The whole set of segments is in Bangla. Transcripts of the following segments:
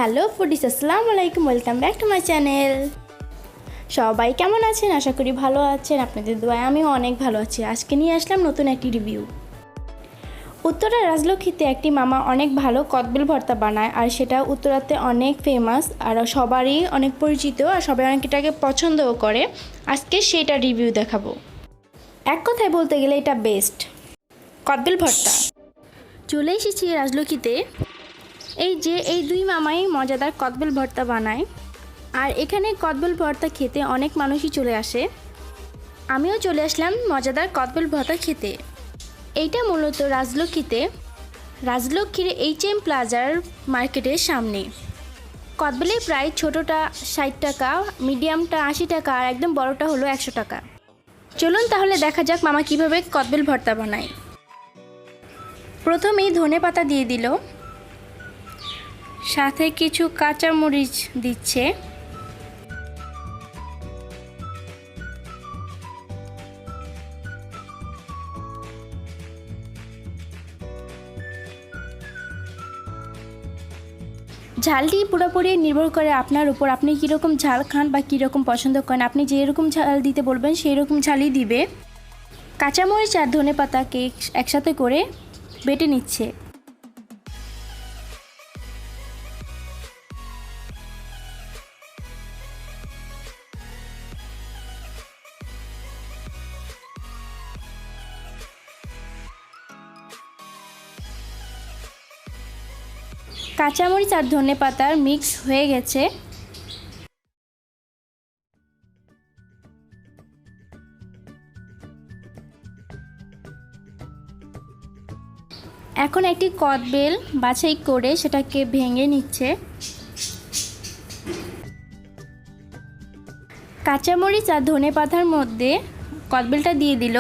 হ্যালো ফুডিস, আসসালামু আলাইকুম, welcome back to my channel. সবাই কেমন আছেন? আশা করি ভালো আছেন। আপনাদের দোয়ায় আমিও অনেক ভালো আছি। আজকে নিয়ে আসলাম নতুন একটি রিভিউ। উত্তরার রাজলক্ষ্মীতে একটি মামা অনেক ভালো কদবেল ভর্তা বানায়, আর সেটা উত্তরাতে অনেক ফেমাস আর সবারই অনেক পরিচিত, আর সবাই অনেক এটাকে পছন্দও করে। আজকে সেটা রিভিউ দেখাবো। এক কথায় বলতে গেলে এটা বেস্ট কদবেল ভর্তা। চলে এসেছি রাজলক্ষ্মীতে। এই দুই মামাই মজাদার কদবেল ভর্তা বানায়, আর এখানে কদবেল ভর্তা খেতে অনেক মানুষই চলে আসে। আমিও চলে আসলাম মজাদার কদবেল ভর্তা খেতে। এইটা মূলত রাজলক্ষ্মীর HM প্লাজার মার্কেটের সামনে। কদবেলের প্রাইস ছোটোটা 60 টাকা, মিডিয়ামটা 80 টাকা, আর একদম বড়টা হলো 100 টাকা। চলুন তাহলে দেখা যাক মামা কিভাবে কদবেল ভর্তা বানায়। প্রথমেই ধনে পাতা দিয়ে দিল, সাথে কিছু কাঁচামরিচ দিচ্ছে, ঝালটি পুরোপুরি নির্ভর করে আপনার উপর, আপনি কীরকম ঝাল খান বা কীরকম পছন্দ করেন। আপনি যেরকম ঝাল দিতে বলবেন সেই রকম ঝালই দিবে। কাঁচামরিচ আর ধনে পাতাকে একসাথে করে বেটে নিচ্ছে। কাঁচামরিচ আর ধনে পাতার মিক্স হয়ে গেছে। এখন একটি কদবেল বাছাই করে সেটাকে ভেঙে নিচ্ছে। কাঁচামরিচ আর ধনে পাতার মধ্যে কদবেলটা দিয়ে দিল।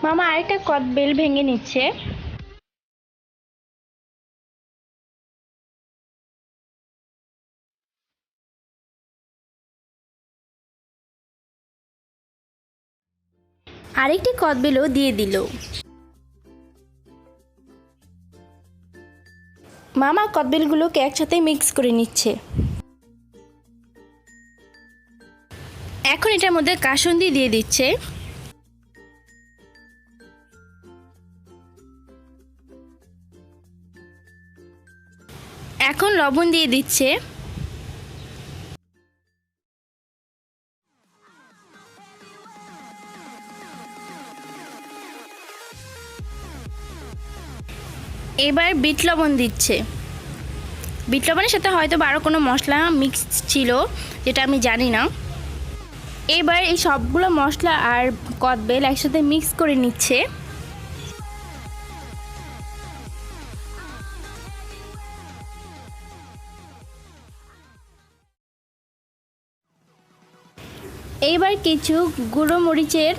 মামা আরেকটা কদবেল ভেঙে নিচ্ছে। আরেকটি কদবেলও দিয়ে দিল। মামা কদবেলগুলোকে একসাথে মিক্স করে নিচ্ছে। এখন এটার মধ্যে কাসুন্দি দিয়ে দিচ্ছে। এখন লবণ দিয়ে দিচ্ছে। এবার বিট লবণ দিচ্ছে। বিট লবণের সাথে হয়তো আরও কোনো মশলা মিক্স ছিল, যেটা আমি জানি না। এবার এই সবগুলো মশলা আর কদবেল একসাথে মিক্স করে নিচ্ছে। এইবার কিছু গুঁড়ো মরিচের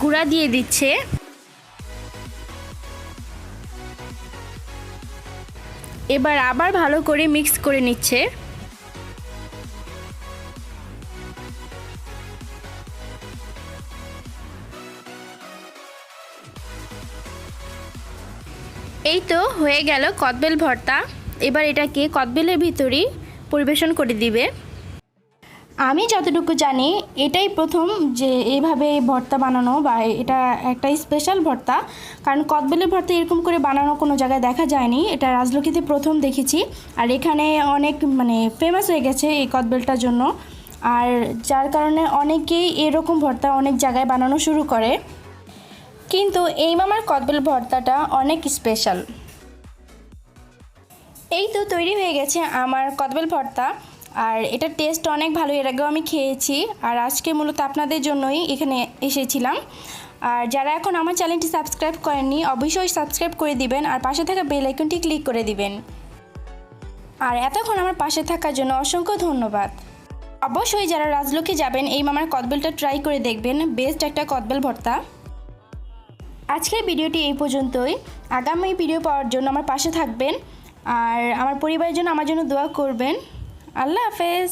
গুঁড়া দিয়ে দিচ্ছে। এবার আবার ভালো করে মিক্স করে নিচ্ছে। এই তো হয়ে গেল কদবেল ভর্তা। এবার এটাকে কদবেলের ভিতরেই পরিবেশন করে দিবে। আমি যতটুকু জানি এটাই প্রথম যে এইভাবে ভর্তা বানানো, বা এটা একটা স্পেশাল ভর্তা, কারণ কদবেলের ভর্তা এরকম করে বানানো কোনো জায়গায় দেখা যায়নি। এটা রাজলক্ষ্মীতে প্রথম দেখেছি, আর এখানে অনেক ফেমাস হয়ে গেছে এই কদবেলটার জন্য, আর যার কারণে অনেকেই এরকম ভর্তা অনেক জায়গায় বানানো শুরু করে। কিন্তু এই মামার কদবেল ভর্তাটা অনেক স্পেশাল। এই তো তৈরি হয়ে গেছে আমার কদবেল ভর্তা, আর এটার টেস্ট অনেক ভালো। এর আগেও আমি খেয়েছি, আর আজকে মূলত আপনাদের জন্যই এখানে এসেছিলাম। আর যারা এখন আমার চ্যানেলটি সাবস্ক্রাইব করেননি, অবশ্যই সাবস্ক্রাইব করে দিবেন, আর পাশে থাকা বেল আইকনটি ক্লিক করে দিবেন। আর এতক্ষণ আমার পাশে থাকার জন্য অসংখ্য ধন্যবাদ। অবশ্যই যারা রাজলক্ষ্মী যাবেন এই মামার কদবেলটা ট্রাই করে দেখবেন, বেস্ট একটা কদবেল ভর্তা। আজকের ভিডিওটি এই পর্যন্তই। আগামী ভিডিও পাওয়ার জন্য আমার পাশে থাকবেন আর আমার পরিবারের জন্য আমার জন্য দোয়া করবেন। আল্লাহ হাফেজ।